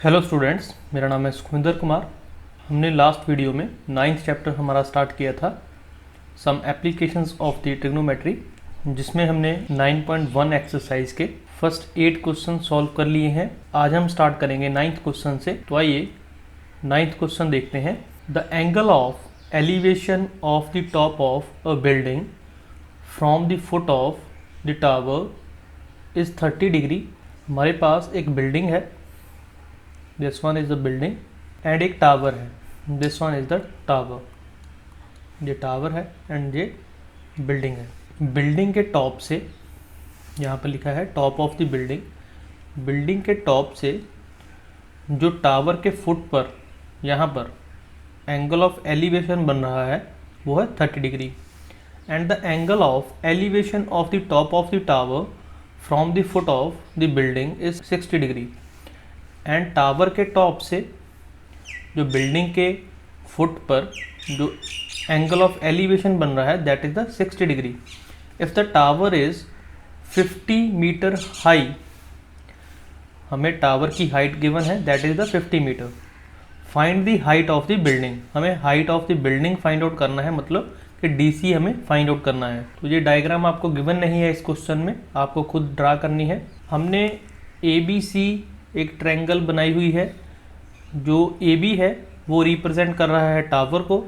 Hello students, मेरा नाम है सुखविंदर कुमार। हमने लास्ट वीडियो में 9th चैप्टर हमारा स्टार्ट किया था, some applications of the trigonometry, जिसमें हमने 9.1 एक्सरसाइज के फर्स्ट 8 क्वेश्चन सॉल्व कर लिए हैं। आज हम स्टार्ट करेंगे 9th क्वेश्चन से। तो आइए 9th क्वेश्चन देखते हैं। The angle of elevation of the top of a building from the foot of the tower is 30 degree. हमारे पास एक बिल्डिंग है, this one is the building, and एक टावर है, this one is the tower. ये tower है and ये building है। Building के टॉप से, यहाँ पर लिखा है top of the building, building के टॉप से जो टावर के फुट पर यहाँ पर एंगल ऑफ एलिवेशन बन रहा है वो है 30 degree. And the angle of elevation of the top of the tower from the foot of the building is 60 degree. And tower के टॉप से जो बिल्डिंग के फुट पर जो एंगल ऑफ एलिवेशन बन रहा है that is the 60 degree. If the tower is 50 metre high, हमें टावर की हाइट गिवन है that is the 50 metre. Find the height of the building, हमें height of the building find out करना है, मतलब कि डीसी हमें फाइंड आउट करना है। तो ये डायग्राम आपको गिवन नहीं है इस क्वेश्चन में, आपको खुद ड्रा करनी है। हमने ABC एक ट्रायंगल बनाई हुई है, जो AB है वो रिप्रेजेंट कर रहा है टावर को,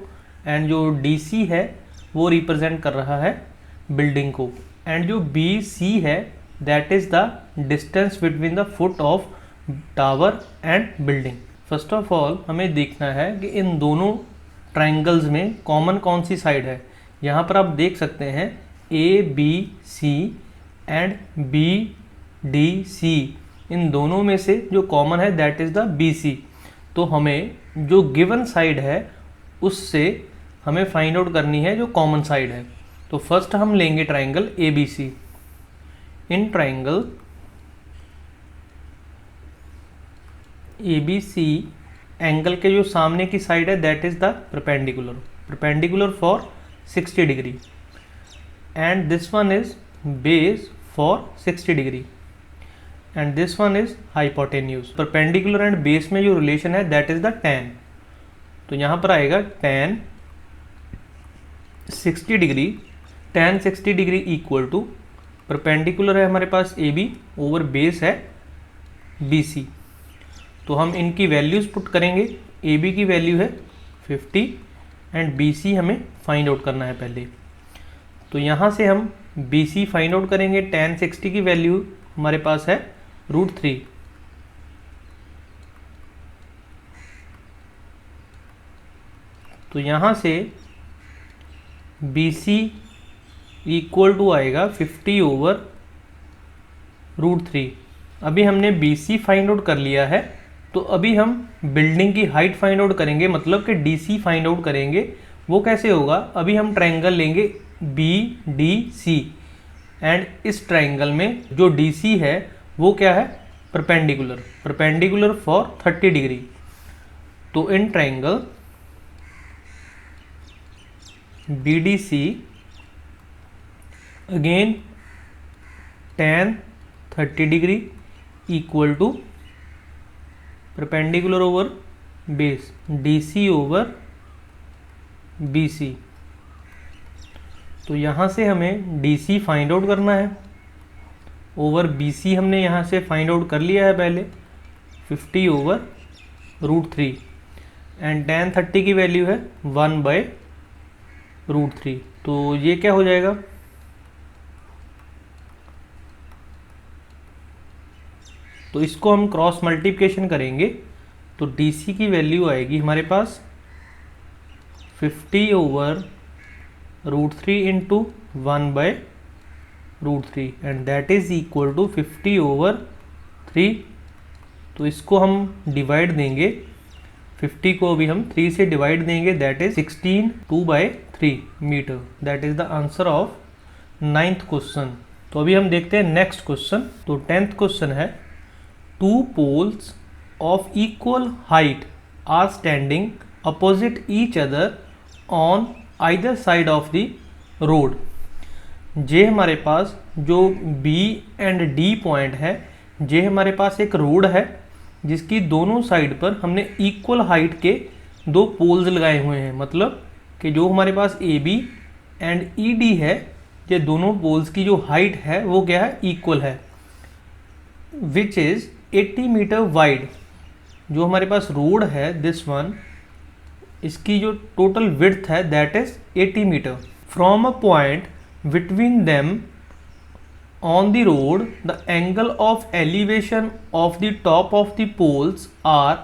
एंड जो DC है वो रिप्रेजेंट कर रहा है बिल्डिंग को, एंड जो BC है that is the distance between the foot of tower and building. First of all हमें देखना है कि इन दोनों ट्रायंगल्स में कॉमन कौन सी साइड है। यहाँ पर आप देख सकते हैं ABC एंड BDC, इन दोनों में से जो कॉमन है दैट इज़ द BC। तो हमें जो गिवन साइड है उससे हमें फाइंड आउट करनी है जो कॉमन साइड है। तो फर्स्ट हम लेंगे ट्रायंगल ABC। इन ट्रायंगल ABC एंगल के जो सामने की साइड है that is the perpendicular for 60 degree, and this one is base for 60 degree, and this one is hypotenuse. Perpendicular and base में जो रिलेशन है दैट इज द tan। तो यहाँ पर आएगा tan 60 degree, tan 60 degree equal to perpendicular है हमारे पास AB ओवर बेस है BC। तो हम इनकी वैल्यूज पुट करेंगे। AB की वैल्यू है 50 एंड BC हमें फाइंड आउट करना है पहले। तो यहाँ से हम BC फाइंड आउट करेंगे। tan 60 की वैल्यू हमारे पास है √3। तो यहाँ से BC इक्वल टू आएगा 50 ओवर √3। अभी हमने BC फाइंड आउट कर लिया है, तो अभी हम बिल्डिंग की हाइट फाइंड आउट करेंगे, मतलब कि DC फाइंड आउट करेंगे। वो कैसे होगा, अभी हम ट्रायंगल लेंगे BDC, एंड इस ट्रायंगल में जो DC है वो क्या है, परपेंडिकुलर फॉर 30 डिग्री। तो in triangle BDC again tan 30 degree equal to perpendicular over base DC over BC। तो यहाँ से हमें DC फाइंड आउट करना है, ओवर BC हमने यहाँ से फाइंड आउट कर लिया है पहले 50 ओवर √3, एंड tan 30 की वैल्यू है 1/√3। तो ये क्या हो जाएगा, तो इसको हम क्रॉस मल्टीप्लिकेशन करेंगे तो DC की वैल्यू आएगी हमारे पास 50 over √3 into 1/√3, and that is equal to 50 over 3। तो इसको हम डिवाइड देंगे, 50 को अभी हम 3 से डिवाइड देंगे, that is 16 2/3 metre. That is the answer of 9th question. तो अभी हम देखते हैं नेक्स्ट क्वेश्चन। तो 10th क्वेश्चन है, two poles of equal height are standing opposite each other on either side of the road। जे हमारे पास जो B एंड D पॉइंट है, जे हमारे पास एक रोड है, जिसकी दोनों साइड पर हमने इक्वल हाइट के दो पोल्स लगाए हुए हैं। मतलब कि जो हमारे पास A B and E D है, ये दोनों पोल्स की जो हाइट है वो क्या है, इक्वल है, विच इज़ 80 मीटर वाइड। जो हमारे पास रोड है दिस वन, इसकी जो टोटल विड्थ है that is 80 metre. From a point between them on the road the angle of elevation of the top of the poles are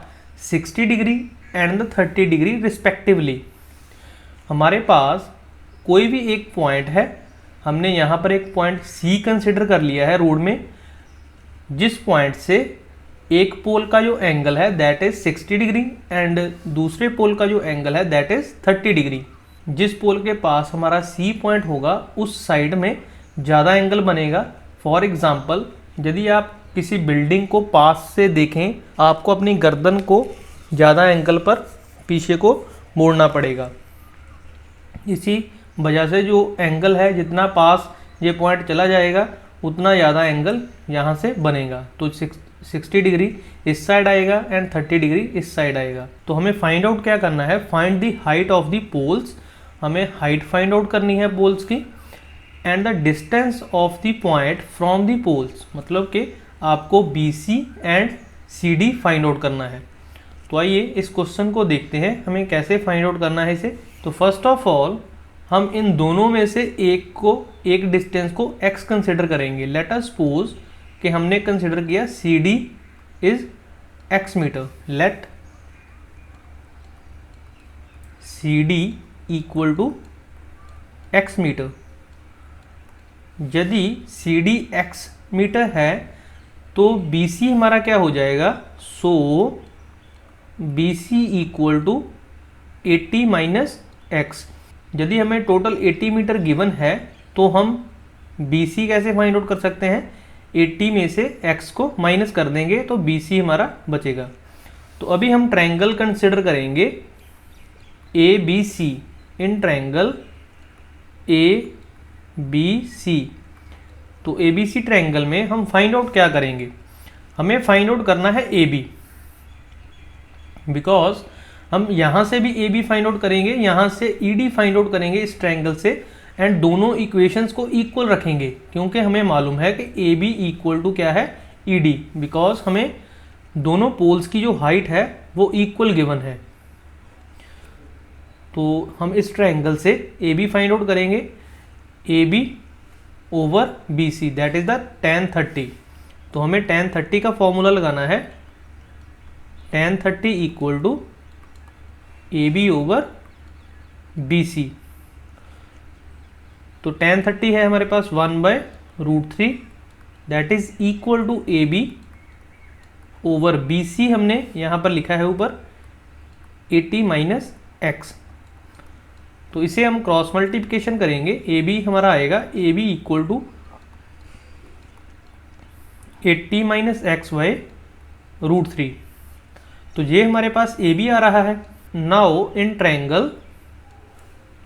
60 degree and the 30 degree respectively। हमारे पास कोई भी एक point है, हमने यहाँ पर एक पॉइंट C कंसिडर कर लिया है रोड में, जिस पॉइंट से एक पोल का जो एंगल है दैट इज 60 डिग्री एंड दूसरे पोल का जो एंगल है दैट इज 30 डिग्री। जिस पोल के पास हमारा C पॉइंट होगा उस साइड में ज़्यादा एंगल बनेगा। फॉर एग्ज़ाम्पल, यदि आप किसी बिल्डिंग को पास से देखें, आपको अपनी गर्दन को ज़्यादा एंगल पर पीछे को मोड़ना पड़ेगा। इसी वजह से जो एंगल है, जितना पास ये पॉइंट चला जाएगा उतना ज़्यादा एंगल यहाँ से बनेगा। तो 60 डिग्री इस साइड आएगा एंड 30 डिग्री इस साइड आएगा। तो हमें फाइंड आउट क्या करना है, find the height of the poles. हमें हाइट फाइंड आउट करनी है पोल्स की, and the distance of the point from the poles, मतलब कि आपको BC and CD find out करना है। तो आइए इस क्वेश्चन को देखते हैं हमें कैसे फाइंड आउट करना है इसे। तो फर्स्ट ऑफ ऑल हम इन दोनों में से एक डिस्टेंस को x कंसिडर करेंगे। लेट अस सपोज कि हमने कंसिडर किया CD is x metre. Let CD equal to x metre. यदि CD x मीटर है तो BC हमारा क्या हो जाएगा, so BC equal to 80 minus x। यदि हमें टोटल 80 मीटर गिवन है तो हम BC कैसे फाइंड आउट कर सकते हैं, 80 में से x को माइनस कर देंगे तो BC हमारा बचेगा। तो अभी हम ट्रायंगल कंसिडर करेंगे ABC, इन ट्रायंगल ABC। तो ABC ट्रायंगल में हम फाइंड आउट क्या करेंगे, हमें फाइंड आउट करना है AB, बिकॉज हम यहाँ से भी AB फाइंड आउट करेंगे, यहाँ से ED फाइंड आउट करेंगे इस ट्रायंगल से, एंड दोनों इक्वेशंस को इक्वल रखेंगे क्योंकि हमें मालूम है कि AB इक्वल टू क्या है, ED, बिकॉज हमें दोनों पोल्स की जो हाइट है वो इक्वल गिवन है। तो हम इस ट्रायंगल से AB फाइंड आउट करेंगे, AB over BC that is the tan 30। तो हमें tan 30 का फॉर्मूला लगाना है, tan 30 equal to AB over BC। तो tan 30 है हमारे पास 1/√3 that is equal to AB over BC, हमने यहाँ पर लिखा है ऊपर 80 माइनस x। तो इसे हम क्रॉस मल्टीप्लिकेशन करेंगे, AB हमारा आएगा AB equal to 80 minus x/√3। तो ये हमारे पास AB आ रहा है। नाउ इन ट्रायंगल,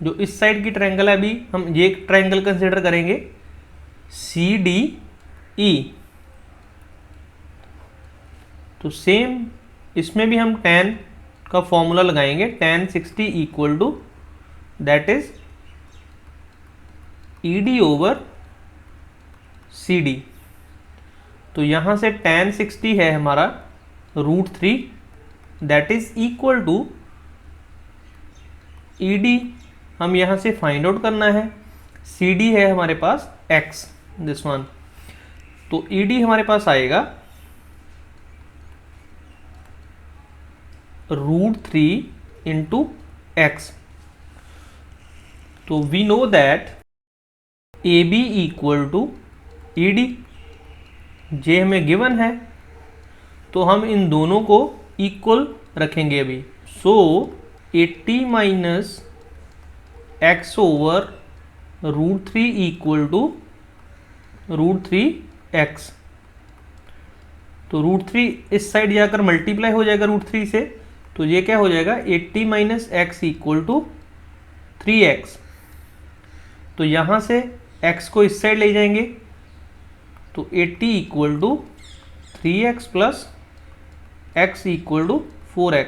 जो इस साइड की ट्रायंगल है, अभी हम ये ट्रायंगल कंसिडर करेंगे CDE। तो सेम इसमें भी हम tan का फॉर्मूला लगाएंगे, tan 60 equal to that is ED over CD। तो यहाँ से tan 60 है हमारा √3 that is equal to ED, हम यहाँ से फाइंड आउट करना है, CD है हमारे पास x, दिस वन। तो ED हमारे पास आएगा √3 इंटू x। तो we know that AB equal to ED, जे हमें गिवन है, तो हम इन दोनों को इक्वल रखेंगे अभी। So 80 minus x over √3 equal to √3x। तो √3 इस साइड जाकर मल्टीप्लाई हो जाएगा √3 से, तो ये क्या हो जाएगा 80 minus x equal to 3x। तो यहाँ से x को इस साइड ले जाएंगे, तो 80 equal to 3x plus x equal to 4x,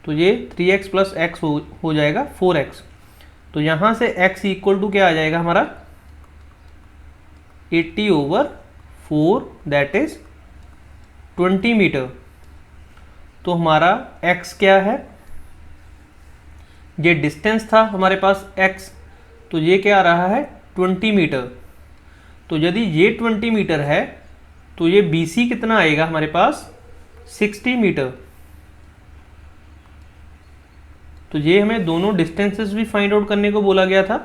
तो ये 3x प्लस एक्स हो जाएगा 4x। तो यहाँ से x इक्वल टू क्या आ जाएगा हमारा 80/4 दैट इज 20 मीटर। तो हमारा x क्या है, ये डिस्टेंस था हमारे पास x, तो ये क्या आ रहा है 20 मीटर। तो यदि ये 20 मीटर है तो ये BC कितना आएगा हमारे पास 60 मीटर। तो ये हमें दोनों डिस्टेंसेस भी फाइंड आउट करने को बोला गया था।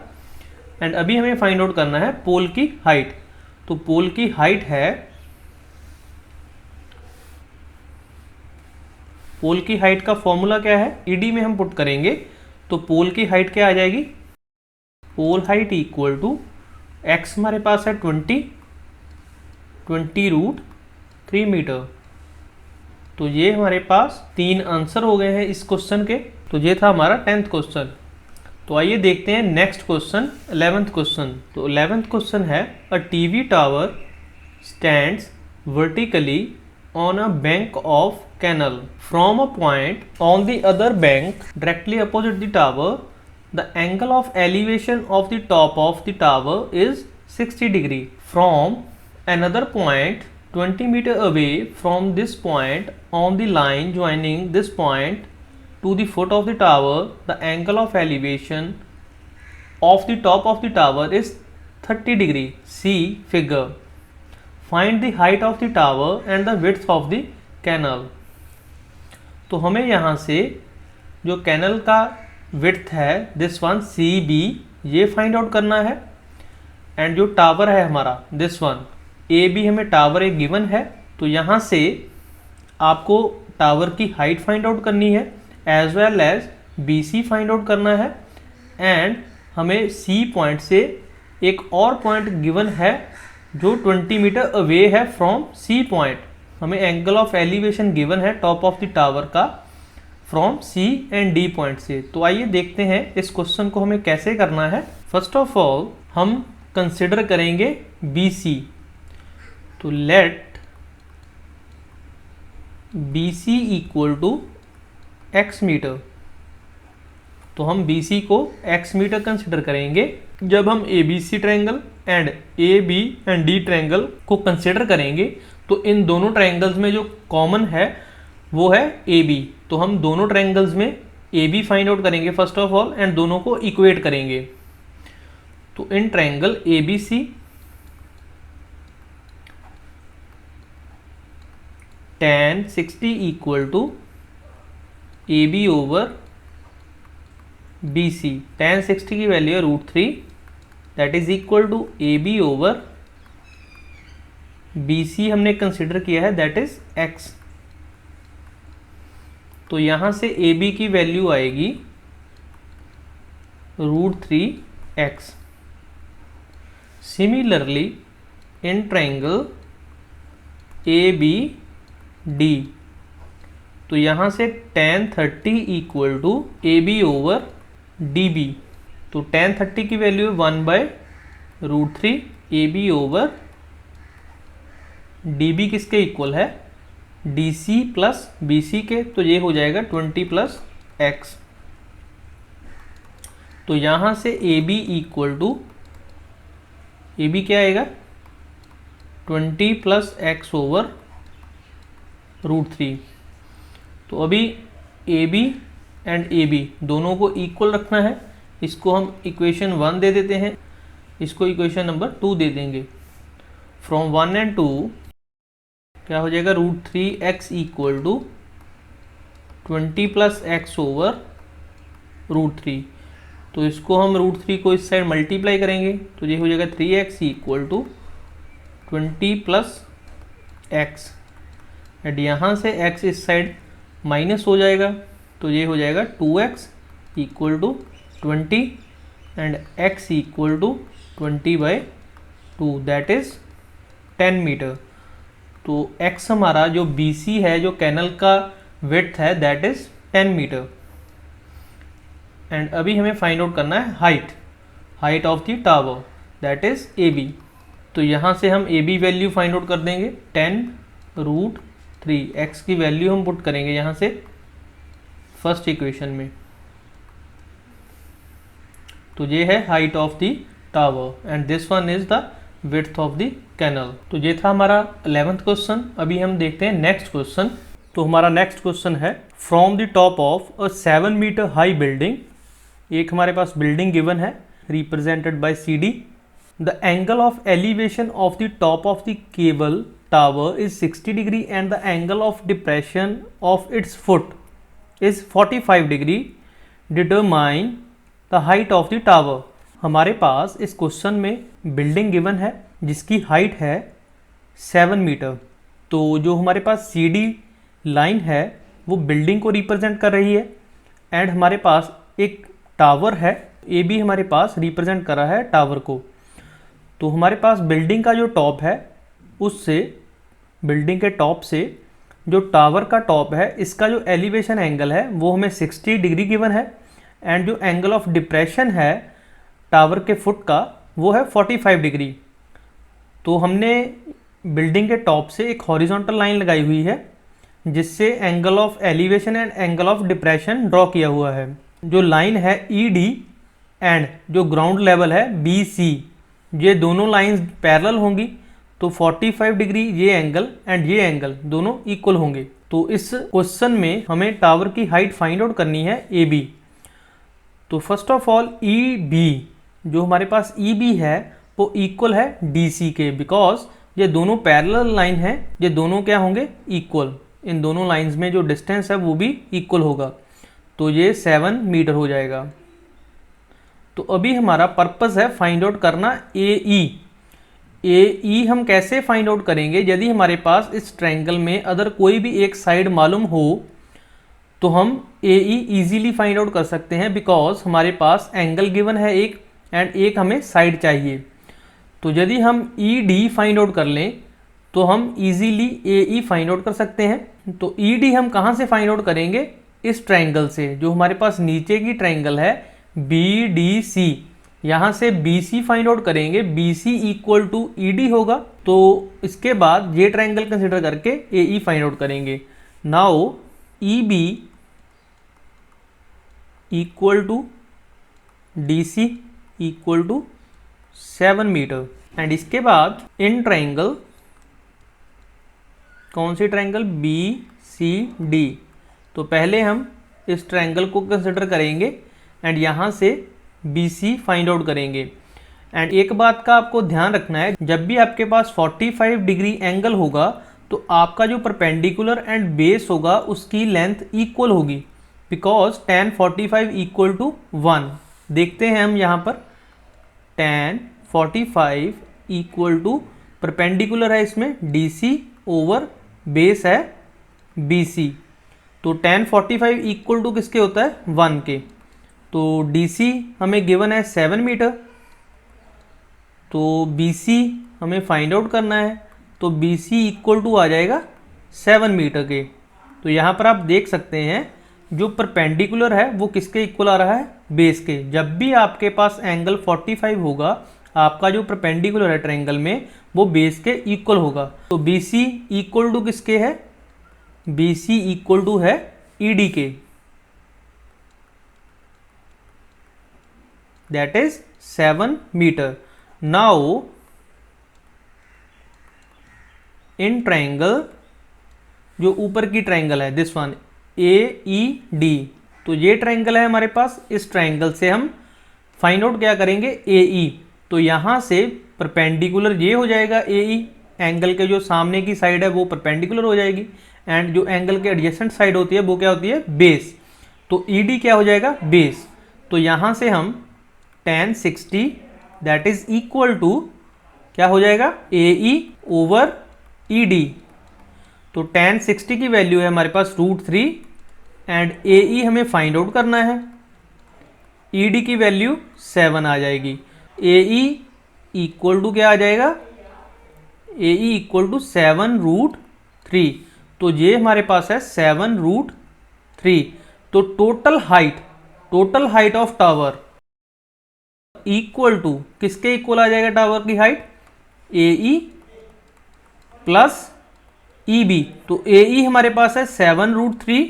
एंड अभी हमें फाइंड आउट करना है पोल की हाइट। तो पोल की हाइट है, पोल की हाइट का फॉर्मूला क्या है, ED में हम पुट करेंगे तो पोल की हाइट क्या आ जाएगी, पोल हाइट इक्वल टू x हमारे पास है 20√3 मीटर। तो ये हमारे पास 3 आंसर हो गए हैं इस क्वेश्चन के। तो ये था हमारा 10th क्वेश्चन। तो आइए देखते हैं नेक्स्ट क्वेश्चन 11th क्वेश्चन। तो 11th क्वेश्चन है a TV tower stands vertically on a bank of canal from a point on the other bank directly opposite the tower. The angle of elevation of the top of the tower is 60 degree. From another point 20 meter away from this point on the line joining this point to the foot of the tower, the angle of elevation of the top of the tower is 30 degree. See figure. Find the height of the tower and the width of the canal. तो हमें यहाँ से जो canal का width है this one CB ये find out करना है। एंड जो टावर है हमारा दिस वन AB हमें टावर एक गिवन है। तो यहाँ से आपको टावर की हाइट फाइंड आउट करनी है as well as BC find out करना है। एंड हमें C पॉइंट से एक और पॉइंट गिवन है जो 20 मीटर अवे है फ्रॉम C पॉइंट। हमें एंगल ऑफ एलिवेशन गिवन है टॉप ऑफ द टावर का from C and D point से। तो आइए देखते हैं इस क्वेश्चन को हमें कैसे करना है। फर्स्ट ऑफ ऑल हम कंसिडर करेंगे BC। तो let BC equal to x metre. तो हम BC को x मीटर कंसिडर करेंगे। जब हम ABC triangle and AB and D triangle को कंसिडर करेंगे तो इन दोनों ट्रायंगल्स में जो कॉमन है वो है AB। तो हम दोनों ट्रायंगल्स में AB फाइंड आउट करेंगे फर्स्ट ऑफ ऑल एंड दोनों को इक्वेट करेंगे। तो in triangle ABC tan 60 equal to AB over BC। tan 60 की वैल्यू है √3 that is equal to AB over BC हमने कंसिडर किया है दैट इज x। तो यहां से AB की वैल्यू आएगी √3x। Similarly in triangle ABD तो यहां से tan 30 equal to AB over DB। तो tan 30 की वैल्यू 1/√3 AB ओवर DB किसके इक्वल है DC प्लस BC के। तो ये हो जाएगा 20 प्लस x। तो यहां से AB इक्वल टू AB क्या आएगा 20 प्लस x ओवर √3। तो अभी AB एंड AB दोनों को इक्वल रखना है। इसको हम इक्वेशन 1 दे देते हैं, इसको इक्वेशन नंबर 2 दे देंगे। फ्रॉम 1 एंड 2 क्या हो जाएगा √3x equal to 20 plus x over √3। तो इसको हम √3 को इस साइड मल्टीप्लाई करेंगे तो ये हो जाएगा 3x equal to 20 plus x। And यहाँ से x इस साइड माइनस हो जाएगा तो ये हो जाएगा 2x equal to 20 and x equal to 20/2 that is 10 metre. तो x हमारा जो BC है जो कैनल का विड्थ है दैट इज 10 मीटर। एंड अभी हमें फाइंड आउट करना है height of the tower that is AB। तो यहाँ से हम AB वैल्यू फाइंड आउट कर देंगे 10 √3 3। x की वैल्यू हम पुट करेंगे यहाँ से फर्स्ट इक्वेशन में। तो ये है height of the tower and this one is the width of the canal. तो ये था हमारा 11th क्वेश्चन। अभी हम देखते हैं नेक्स्ट क्वेश्चन। तो हमारा नेक्स्ट क्वेश्चन है from the top of a 7 metre high building. एक हमारे पास बिल्डिंग गिवन है represented by C D. The angle of elevation of the top of the cable tower is 60 degree and the angle of depression of its foot is 45 degree. Determine the height of the tower. हमारे पास इस question में building given है जिसकी height है 7 metre. तो जो हमारे पास सी डी लाइन है वो बिल्डिंग को रिप्रेजेंट कर रही है एंड हमारे पास एक टावर है ए बी हमारे पास रिप्रेजेंट कर रहा है टावर को। तो हमारे पास बिल्डिंग का जो टॉप है उससे बिल्डिंग के टॉप से जो टावर का टॉप है इसका जो एलिवेशन एंगल है वो हमें 60 डिग्री गिवन है एंड जो एंगल ऑफ डिप्रेशन है टावर के फुट का वो है 45 डिग्री। तो हमने बिल्डिंग के टॉप से एक हॉरिजॉन्टल लाइन लगाई हुई है जिससे angle of elevation and angle of depression draw किया हुआ है। जो लाइन है ई डी एंड जो ग्राउंड लेवल है बी सी, ये दोनों लाइंस पैरेलल होंगी तो 45 डिग्री ये एंगल एंड ये एंगल दोनों इक्वल होंगे। तो इस क्वेश्चन में हमें टावर की हाइट फाइंड आउट करनी है ए बी। तो first of all E B, जो हमारे पास ई बी है वो इक्वल है डी सी के, बिकॉज ये दोनों पैरेलल लाइन है, ये दोनों क्या होंगे इक्वल। इन दोनों लाइंस में जो डिस्टेंस है वो भी इक्वल होगा तो ये 7 मीटर हो जाएगा। तो अभी हमारा पर्पस है फाइंड आउट करना ए ई हम कैसे फाइंड आउट करेंगे? यदि हमारे पास इस ट्रायंगल में अदर कोई भी एक साइड मालूम हो तो हम ए ई ईजीली फाइंड आउट कर सकते हैं, बिकॉज हमारे पास एंगल गिवन है एक एंड एक हमें साइड चाहिए। तो यदि हम ई डी फाइंड आउट कर लें तो हम इजीली ए ई फाइंड आउट कर सकते हैं। तो ई डी हम कहाँ से फाइंड आउट करेंगे? इस ट्रायंगल से, जो हमारे पास नीचे की ट्रायंगल है बी डी सी, यहाँ से बी सी फाइंड आउट करेंगे। B C equal to E D होगा। तो इसके बाद ये ट्रायंगल कंसिडर करके ए ई फाइंड आउट करेंगे। Now E B equal to D C equal to 7 metre and इसके बाद इन ट्रायंगल, कौन सी ट्रायंगल? B C D. तो पहले हम इस ट्रायंगल को कंसिडर करेंगे एंड यहाँ से बी सी फाइंड आउट करेंगे। एंड एक बात का आपको ध्यान रखना है, जब भी आपके पास 45 डिग्री एंगल होगा तो आपका जो परपेंडिकुलर एंड बेस होगा उसकी लेंथ इक्वल होगी, बिकॉज tan 45 इक्वल टू 1। देखते हैं हम यहाँ पर tan 45 इक्वल टू परपेंडिकुलर है इसमें डी सी ओवर बेस है बी सी। तो tan 45 इक्वल टू किसके होता है? 1 के। तो डी सी हमें गिवन है 7 मीटर, तो बी सी हमें फाइंड आउट करना है। तो बी सी इक्वल टू आ जाएगा 7 मीटर के। तो यहाँ पर आप देख सकते हैं जो परपेंडिकुलर है वो किसके इक्वल आ रहा है? बेस के। जब भी आपके पास एंगल 45 होगा आपका जो परपेंडिकुलर है ट्रायंगल में वो बेस के इक्वल होगा। तो बी सी इक्वल टू किसके है? बी सी इक्वल टू है ई डी के, that is 7 metre. Now in triangle, जो ऊपर की ट्रायंगल है this one A E D, तो ये ट्रायंगल है हमारे पास। इस ट्रायंगल से हम फाइंड आउट क्या करेंगे? ए ई। तो यहाँ से परपेंडिकुलर ये हो जाएगा ए ई, एंगल के जो सामने की साइड है वो परपेंडिकुलर हो जाएगी एंड जो एंगल के एडजेसेंट साइड होती है वो क्या होती है? बेस। तो ई डी क्या हो जाएगा? बेस। तो यहाँ से हम tan 60 that is equal to क्या हो जाएगा? A E over E D. तो tan 60 की वैल्यू है हमारे पास √3 एंड ए ई हमें फाइंड आउट करना है। ई डी की वैल्यू 7 आ जाएगी। ए ई इक्वल टू क्या आ जाएगा? A E equal to 7√3। तो ये हमारे पास है 7√3। तो total height of tower equal to किसके इक्वल आ जाएगा? टावर की height A E plus E B, तो ए ई हमारे पास है 7√3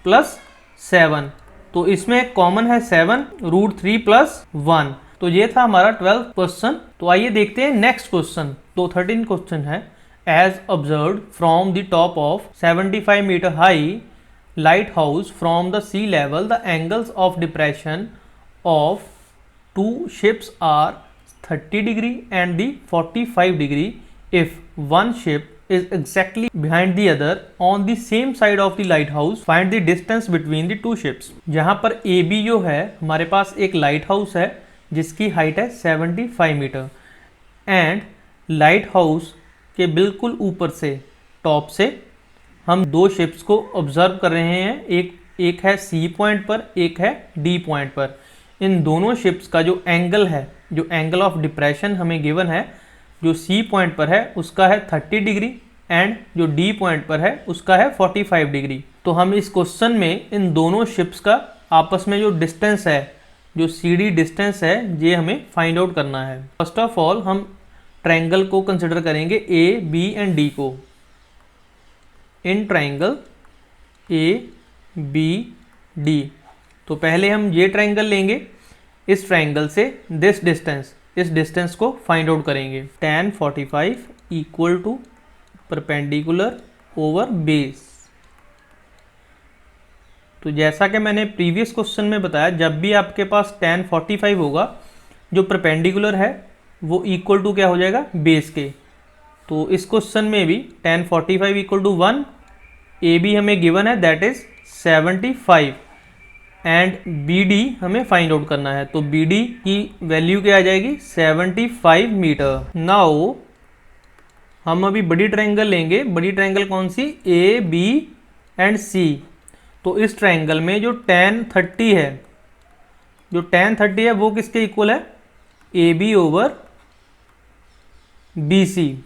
प्लस 7, तो इसमें कॉमन है 7√3 प्लस 1। तो ये था हमारा 12th क्वेश्चन। तो आइए देखते हैं नेक्स्ट क्वेश्चन। तो 13th क्वेश्चन है, as observed from the top of 75 metre high lighthouse from the sea level the angles of depression of two ships are 30 degree and the 45 degree if one ship is exactly behind the other on the same side of the lighthouse. Find the distance between the two ships. जहाँ पर AB जो है हमारे पास एक light house है जिसकी height है 75 metre and light house के बिल्कुल ऊपर से टॉप से हम दो शिप्स को ऑब्जर्व कर रहे हैं। एक है C पॉइंट पर, एक है D पॉइंट पर। इन दोनों शिप्स का जो एंगल है, जो एंगल ऑफ डिप्रेशन हमें गिवन है, जो C पॉइंट पर है उसका है 30 डिग्री एंड जो D पॉइंट पर है उसका है 45 डिग्री। तो हम इस क्वेश्चन में इन दोनों शिप्स का आपस में जो डिस्टेंस है, जो CD डिस्टेंस है, ये हमें फाइंड आउट करना है। फर्स्ट ऑफ ऑल हम ट्रायंगल को कंसिडर करेंगे A, B एंड D को। In triangle A, B, D, तो पहले हम ये ट्रायंगल लेंगे, इस ट्रायंगल से दिस डिस्टेंस, इस डिस्टेंस को फाइंड आउट करेंगे। tan 45 equal to perpendicular over base. तो जैसा कि मैंने प्रीवियस क्वेश्चन में बताया, जब भी आपके पास tan 45 होगा, जो परपेंडिकुलर है वो इक्वल टू क्या हो जाएगा, बेस के। तो इस क्वेश्चन में भी tan 45 equal to 1, A B हमें गिवन है that is 75 and B D हमें फाइंड आउट करना है। तो बी डी की वैल्यू क्या आ जाएगी, 75 मीटर। नाउ हम अभी बड़ी ट्रायंगल लेंगे। बड़ी ट्रायंगल कौन सी, ए बी एंड सी। तो इस ट्रायंगल में जो tan 30 है, जो tan 30 है वो किसके इक्वल है, A B over B C.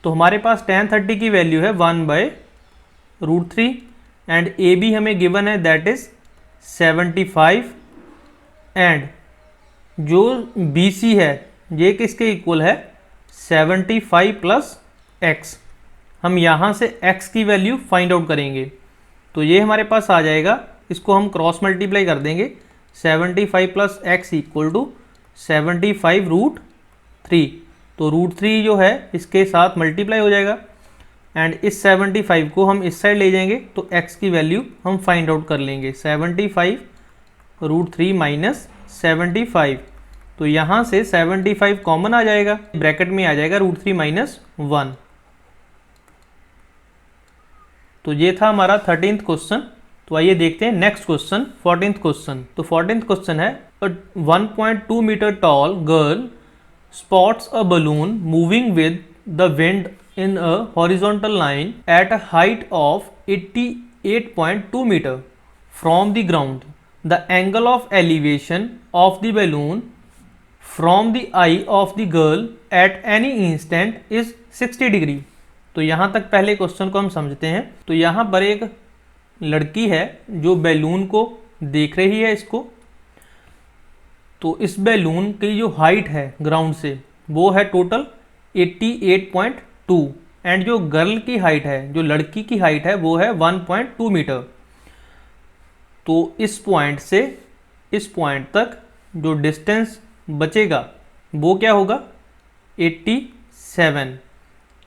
तो हमारे पास tan 30 की वैल्यू है 1/√3 एंड ए बी हमें गिवन है दैट इज 75 एंड जो बी सी है ये किसके इक्वल है, 75 प्लस एक्स। हम यहाँ से x की वैल्यू फाइंड आउट करेंगे। तो ये हमारे पास आ जाएगा, इसको हम क्रॉस मल्टीप्लाई कर देंगे। 75 प्लस एक्स इक्वल टू 75√3। तो √3 जो है इसके साथ मल्टीप्लाई हो जाएगा एंड इस 75 को हम इस साइड ले जाएंगे तो x की वैल्यू हम फाइंड आउट कर लेंगे। 75√3 माइनस 75, तो यहाँ से 75 कॉमन आ जाएगा, ब्रैकेट में आ जाएगा √3 माइनस 1। तो ये था हमारा 13th क्वेश्चन। तो आइए देखते हैं नेक्स्ट क्वेश्चन, 14th क्वेश्चन। तो 14th क्वेश्चन है, 1.2 metre tall girl spots a balloon moving with the wind in a horizontal line at a height of 88.2 meter from the ground. The angle of elevation of the balloon from the eye of the girl at any instant is 60 degree. तो यहाँ तक पहले question को हम समझते हैं। तो यहाँ पर एक लड़की है जो बैलून को देख रही है इसको। तो इस बैलून की जो हाइट है ग्राउंड से वो है टोटल 88.2 एंड जो गर्ल की हाइट है, जो लड़की की हाइट है वो है 1.2 मीटर। तो इस पॉइंट से इस पॉइंट तक जो डिस्टेंस बचेगा वो क्या होगा, 87,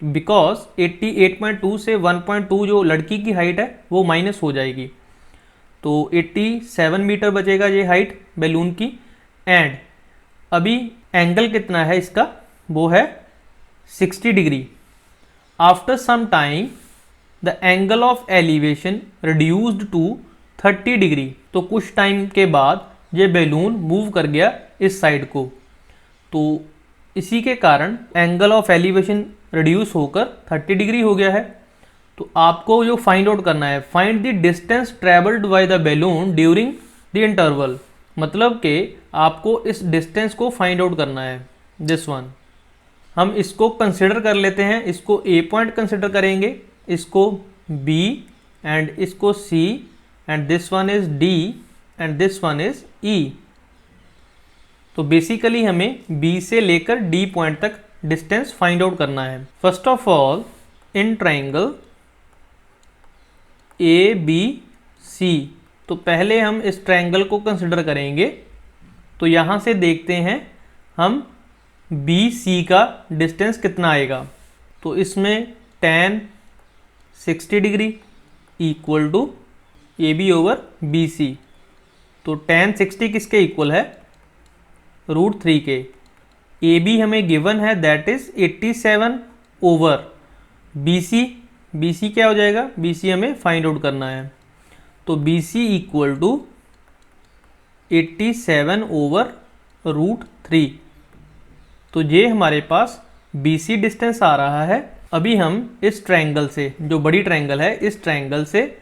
बिकॉज 88.2 से 1.2 जो लड़की की हाइट है वो माइनस हो जाएगी। तो 87 मीटर बचेगा ये हाइट बैलून की। एंड अभी एंगल कितना है इसका, वो है 60 degree. After some time the angle of elevation reduced to 30 degree. तो कुछ टाइम के बाद ये बैलून मूव कर गया इस साइड को, तो इसी के कारण एंगल ऑफ एलिवेशन रिड्यूस होकर 30 डिग्री हो गया है। तो आपको जो फाइंड आउट करना है, find the distance travelled by the balloon during the interval. मतलब कि आपको इस डिस्टेंस को फाइंड आउट करना है, दिस वन। हम इसको कंसिडर कर लेते हैं, इसको ए पॉइंट कंसिडर करेंगे, इसको बी एंड इसको C and this one is D and this one is E. तो बेसिकली हमें बी से लेकर डी पॉइंट तक डिस्टेंस फाइंड आउट करना है। First of all in triangle A B C, तो पहले हम इस ट्राइंगल को कंसिडर करेंगे। तो यहाँ से देखते हैं हम बी सी का डिस्टेंस कितना आएगा। तो इसमें tan 60 degree equal to A B over B C. तो tan 60 किसके इक्वल है, √3 के। ए बी हमें गिवन है that is 87 over B C. B C क्या हो जाएगा, बी सी हमें फाइंड आउट करना है। तो B C equal to 87 over √3। तो ये हमारे पास बी सी डिस्टेंस आ रहा है। अभी हम इस ट्रायंगल से, जो बड़ी ट्रायंगल है, इस ट्रायंगल से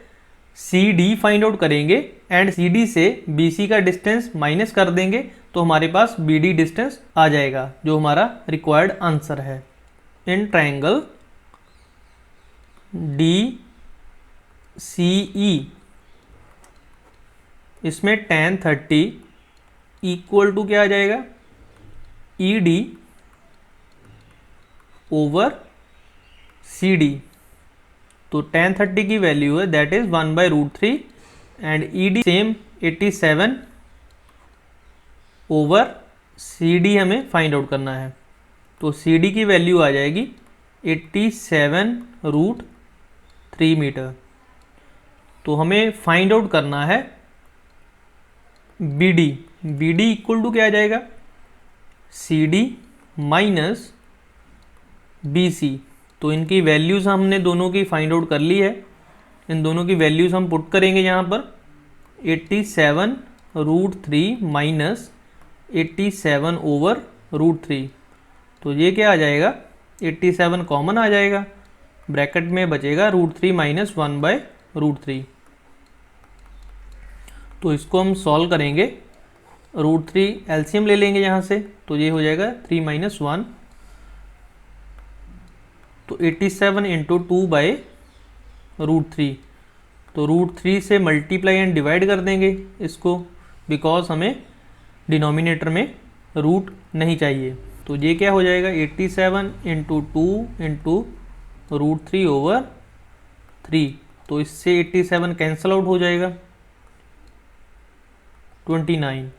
सी डी फाइंड आउट करेंगे एंड सी डी से बी सी का डिस्टेंस माइनस कर देंगे तो हमारे पास बी डी डिस्टेंस आ जाएगा, जो हमारा रिक्वायर्ड आंसर है। इन ट्रायंगल डी सी ई, इसमें tan 30 इक्वल टू क्या आ जाएगा, E D over C D. तो tan 30 की वैल्यू है that is 1/√3 and E D same 87 over C D हमें फाइंड आउट करना है। तो सी डी की वैल्यू आ जाएगी 87√3 मीटर। तो हमें फाइंड आउट करना है B D. B D equal to क्या आ जाएगा, C D minus B C. तो इनकी वैल्यूज़ हमने दोनों की फाइंड आउट कर ली है। इन दोनों की वैल्यूज़ हम पुट करेंगे यहाँ पर 87√3 माइनस 87 ओवर √3। तो ये क्या आ जाएगा, 87 कॉमन आ जाएगा, ब्रैकेट में बचेगा √3 माइनस 1/√3। तो इसको हम सॉल्व करेंगे, √3 एलसीएम ले लेंगे यहाँ से, तो ये हो जाएगा 3 माइनस 1। तो 87 इंटू 2/√3। तो √3 से मल्टीप्लाई एंड डिवाइड कर देंगे इसको, बिकॉज हमें डिनोमिनेटर में रूट नहीं चाहिए। तो ये क्या हो जाएगा, 87 इंटू 2 इंटू √3 ओवर 3। तो इससे 87 कैंसल आउट हो जाएगा, 29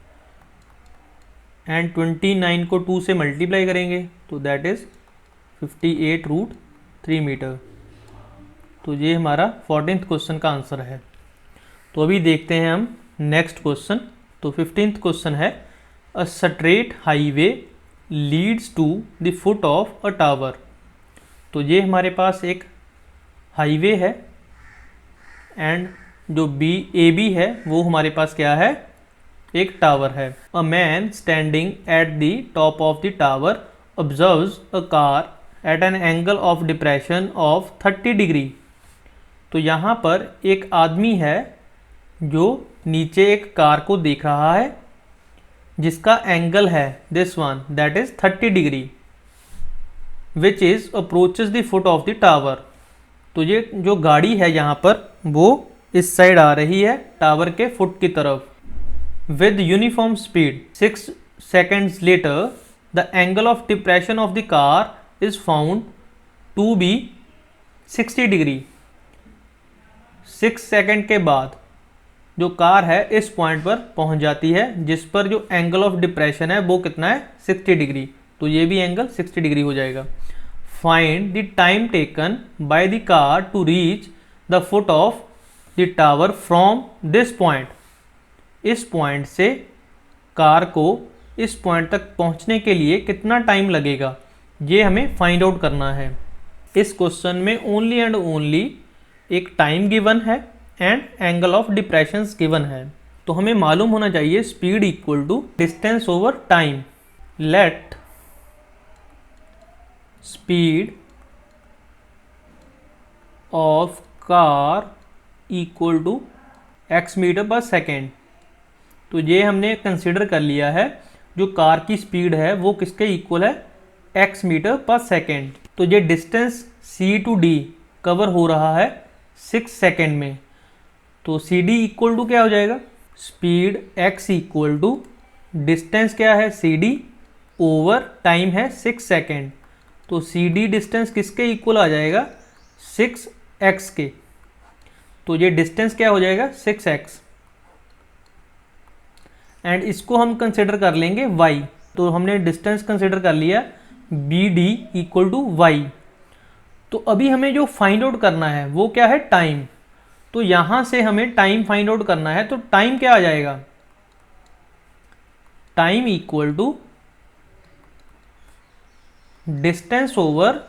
एंड 29 को 2 से मल्टीप्लाई करेंगे तो दैट इज़ 58√3 मीटर। तो ये हमारा 14th क्वेश्चन का आंसर है। तो अभी देखते हैं हम नेक्स्ट क्वेश्चन। तो 15th क्वेश्चन है, a straight highway leads to the foot of a tower. तो ये हमारे पास एक हाईवे है एंड जो ए बी है वो हमारे पास क्या है, एक टावर है। A man standing at the top of the tower observes a car eight an angle of depression of 30 degree. तो यहाँ पर एक आदमी है जो नीचे एक कार को देख रहा है जिसका एंगल है this one that is 30 degree which is approaches the foot of the tower. तो ये जो गाड़ी है यहाँ पर वो इस साइड आ रही है टावर के फुट की तरफ with uniform speed. 6 seconds later the angle of depression of the car is found to be 60 degree. 6 second के बाद जो कार है इस पॉइंट पर पहुंच जाती है जिस पर जो एंगल ऑफ डिप्रेशन है वो कितना है, 60 डिग्री। तो ये भी एंगल 60 डिग्री हो जाएगा। Find the time taken by the car to reach the foot of the tower from this point. इस पॉइंट से कार को इस पॉइंट तक पहुंचने के लिए कितना टाइम लगेगा, ये हमें फाइंड आउट करना है। इस क्वेश्चन में ओनली एंड ओनली एक टाइम गिवन है and angle of depression given है। तो हमें मालूम होना चाहिए speed equal to distance over time. Let speed of car equal to x metre per second. तो ये हमने कंसिडर कर लिया है जो कार की स्पीड है वो किसके इक्वल है, x मीटर पर सेकेंड। तो ये distance C to D cover हो रहा है 6 सेकेंड में। तो CD इक्वल टू क्या हो जाएगा, speed x equal to distance क्या है CD ओवर टाइम है 6 सेकेंड। तो CD डिस्टेंस किसके इक्वल आ जाएगा, 6x के। तो ये डिस्टेंस क्या हो जाएगा, 6x, एंड इसको हम कंसिडर कर लेंगे y। तो हमने डिस्टेंस कंसिडर कर लिया BD इक्वल टू y। तो अभी हमें जो फाइंड आउट करना है वो क्या है, टाइम। तो यहां से हमें टाइम फाइंड आउट करना है, तो टाइम क्या आ जाएगा, time equal to distance over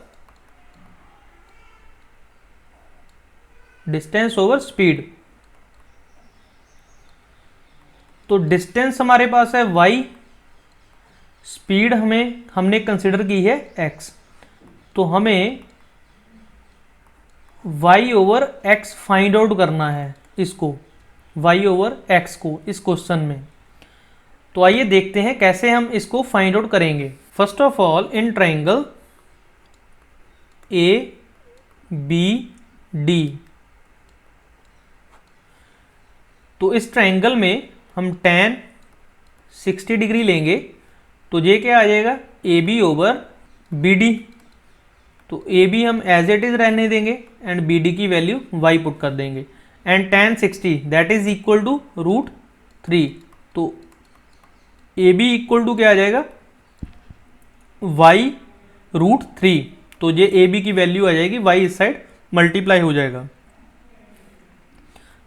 speed. तो डिस्टेंस हमारे पास है y, स्पीड हमने कंसिडर की है x। तो हमें y over x find out करना है, इसको y ओवर x को इस क्वेश्चन में। तो आइए देखते हैं कैसे हम इसको फाइंड आउट करेंगे। First of all, in triangle ABD, तो इस ट्राइंगल में हम tan 60 डिग्री लेंगे, तो ये क्या आ जाएगा, AB ओवर BD। तो AB हम एज इट इज रहने देंगे एंड BD की वैल्यू y पुट कर देंगे, and tan 60 that is equal to √3। तो AB इक्वल टू क्या आ जाएगा, y √3। तो ये AB की वैल्यू आ जाएगी, y इस साइड मल्टीप्लाई हो जाएगा।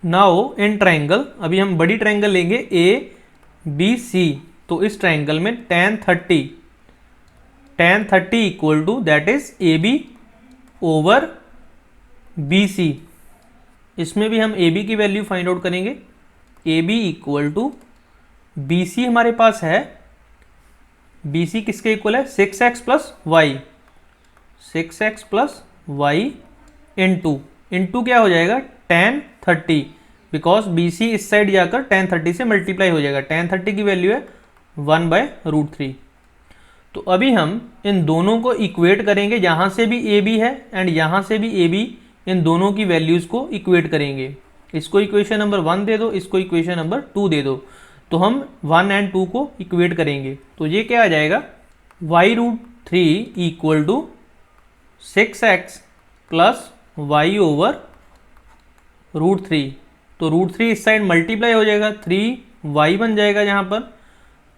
नाउ इन ट्राइंगल, अभी हम बड़ी ट्राइंगल लेंगे ABC। तो इस ट्राइंगल में tan 30 equal to that is AB over BC। इसमें भी हम AB की वैल्यू फाइंड आउट करेंगे। AB इक्वल टू BC हमारे पास है, BC किसके इक्वल है, 6x plus y, 6x plus y into क्या हो जाएगा, tan 30, बिकॉज BC इस साइड जाकर tan 30 से मल्टीप्लाई हो जाएगा। tan 30 की वैल्यू है 1/√3। तो अभी हम इन दोनों को इक्वेट करेंगे, यहाँ से भी AB है एंड यहाँ से भी AB, इन दोनों की वैल्यूज़ को इक्वेट करेंगे। इसको इक्वेशन नंबर 1 दे दो, इसको इक्वेशन नंबर 2 दे दो, तो हम 1 एंड 2 को इक्वेट करेंगे। तो ये क्या आ जाएगा, y√3 equal to 6x plus y over √3। तो √3 इस साइड मल्टीप्लाई हो जाएगा, 3y बन जाएगा यहाँ पर,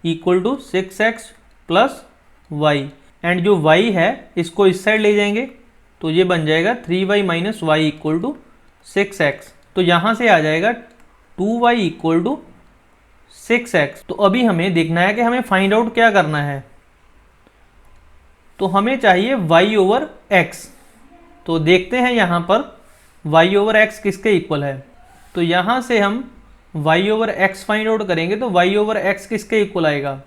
equal to 6x plus y, and जो y है इसको इस साइड ले जाएंगे, तो ये बन जाएगा 3y minus Y equal to 6x। तो यहाँ से आ जाएगा 2y इक्वल टू 6x। तो अभी हमें देखना है कि हमें फाइंड आउट क्या करना है। तो हमें चाहिए y ओवर x। तो देखते हैं यहाँ पर y ओवर x किसके इक्वल है। तो यहाँ से हम y over x find out करेंगे, तो y ओवर x किसके इक्वल आएगा,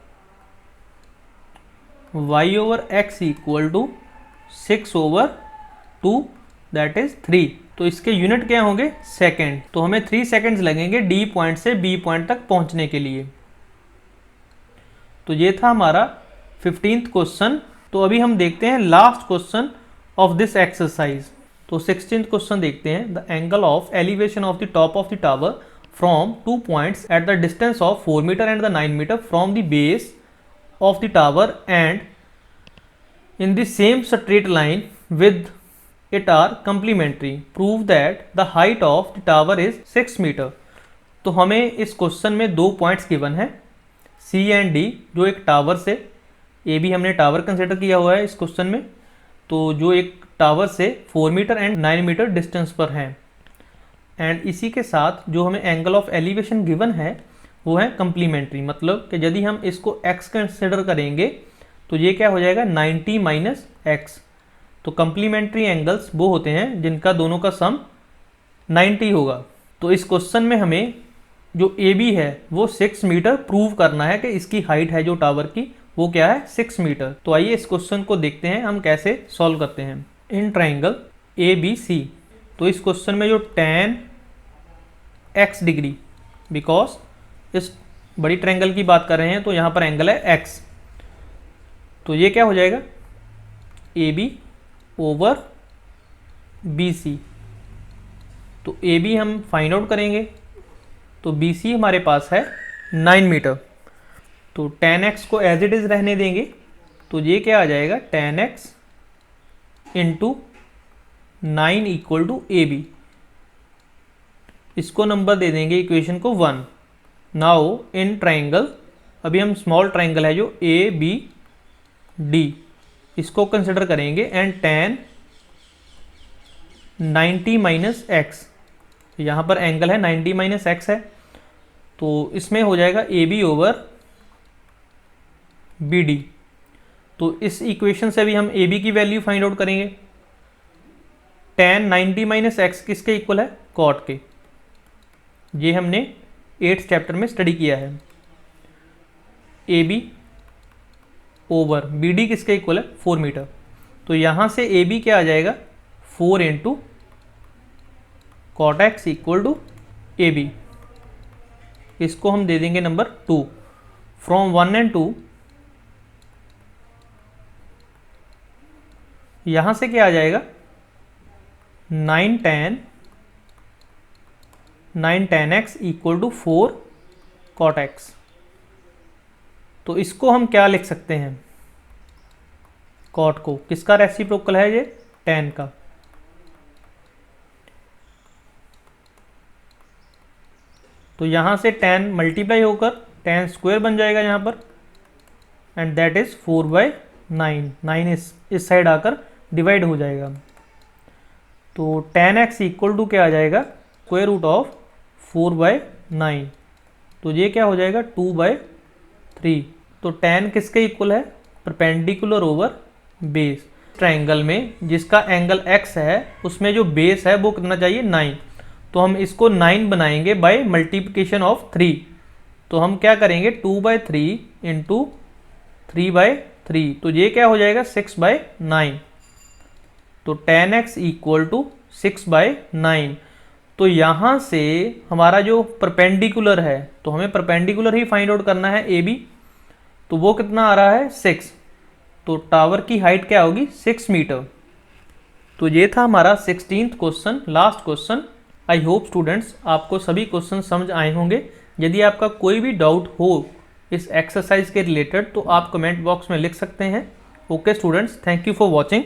y over x equal to 6/2 that is 3। तो इसके यूनिट क्या होंगे, सेकेंड। तो हमें 3 सेकेंड्स लगेंगे D पॉइंट से B पॉइंट तक पहुंचने के लिए। तो ये था हमारा 15th क्वेश्चन। तो अभी हम देखते हैं last question of this exercise. तो 16th क्वेश्चन देखते हैं। The angle of elevation of the top of the tower from 2 points at the distance of 4 metre and the 9 metre from the base of the tower and in the same straight line with it are complementary. Prove that the height of the tower is 6 meter. तो हमें इस question में 2 points given है C and D, जो एक tower से, ए भी हमने टावर कंसिडर किया हुआ है इस क्वेश्चन में, तो जो एक टावर से 4 मीटर एंड 9 मीटर डिस्टेंस पर हैं, एंड इसी के साथ जो हमें एंगल ऑफ एलिवेशन गिवन है वो है कंप्लीमेंट्री। मतलब कि यदि हम इसको x कंसिडर करेंगे तो ये क्या हो जाएगा, 90 माइनस x। तो कंप्लीमेंट्री एंगल्स वो होते हैं जिनका दोनों का सम 90 होगा। तो इस क्वेश्चन में हमें जो AB है वो 6 मीटर प्रूव करना है कि इसकी हाइट है जो टावर की वो क्या है, 6 मीटर। तो आइए इस क्वेश्चन को देखते हैं हम कैसे सॉल्व करते हैं। इन ट्राइंगल ABC, तो इस क्वेश्चन में जो tan x डिग्री, बिकॉज इस बड़ी ट्रायंगल की बात कर रहे हैं तो यहाँ पर एंगल है x, तो ये क्या हो जाएगा, AB ओवर BC। तो AB हम फाइंड आउट करेंगे, तो BC हमारे पास है 9 मीटर। तो tan x को एज इट इज़ रहने देंगे, तो ये क्या आ जाएगा, tan x into 9 equal to A B. इसको नंबर दे देंगे इक्वेशन को 1। नाउ इन ट्राइंगल, अभी हम स्मॉल ट्राइंगल है जो ए बी डी, इसको कंसिडर करेंगे एंड tan 90 माइनस एक्स, यहाँ पर एंगल है 90 माइनस एक्स है, तो इसमें हो जाएगा A B over B D. तो इस इक्वेशन से भी हम ए बी की वैल्यू फाइंड आउट करेंगे। tan 90 माइनस एक्स किसके इक्वल है? कॉट के। ये हमने 8th चैप्टर में स्टडी किया है। A B over B D किसके इक्वल है? 4 मीटर। तो यहाँ से ए बी क्या आ जाएगा? 4 into cot x equal to A B. इसको हम दे देंगे नंबर 2। फ्रॉम 1 एंड 2 यहाँ से क्या आ जाएगा? 9 tan x equal to 4 cot x। तो इसको हम क्या लिख सकते हैं? कॉट को किसका रेसिप्रोकल है? ये tan का। तो यहां से tan मल्टीप्लाई होकर tan स्क्वायर बन जाएगा यहाँ पर, एंड दैट इज 4/9। 9 इस साइड आकर डिवाइड हो जाएगा। तो tan x इक्वल टू क्या आ जाएगा? Square root of 4/9। तो ये क्या हो जाएगा? 2/3। तो tan किसके इक्वल है? Perpendicular over base. ट्राइंगल में जिसका एंगल x है उसमें जो बेस है वो कितना चाहिए? 9। तो हम इसको 9 बनाएंगे बाय मल्टीप्लिकेशन ऑफ 3। तो हम क्या करेंगे? 2/3 इंटू 3/3। तो ये क्या हो जाएगा? 6/9। तो tan x इक्वल टू 6/9। तो यहाँ से हमारा जो परपेंडिकुलर है, तो हमें परपेंडिकुलर ही फाइंड आउट करना है ए बी। तो वो कितना आ रहा है? 6। तो टावर की हाइट क्या होगी? 6 मीटर। तो ये था हमारा 16th question, last question. I hope students आपको सभी क्वेश्चन समझ आए होंगे। यदि आपका कोई भी डाउट हो इस एक्सरसाइज के रिलेटेड तो आप कमेंट बॉक्स में लिख सकते हैं। Okay students, thank you for watching.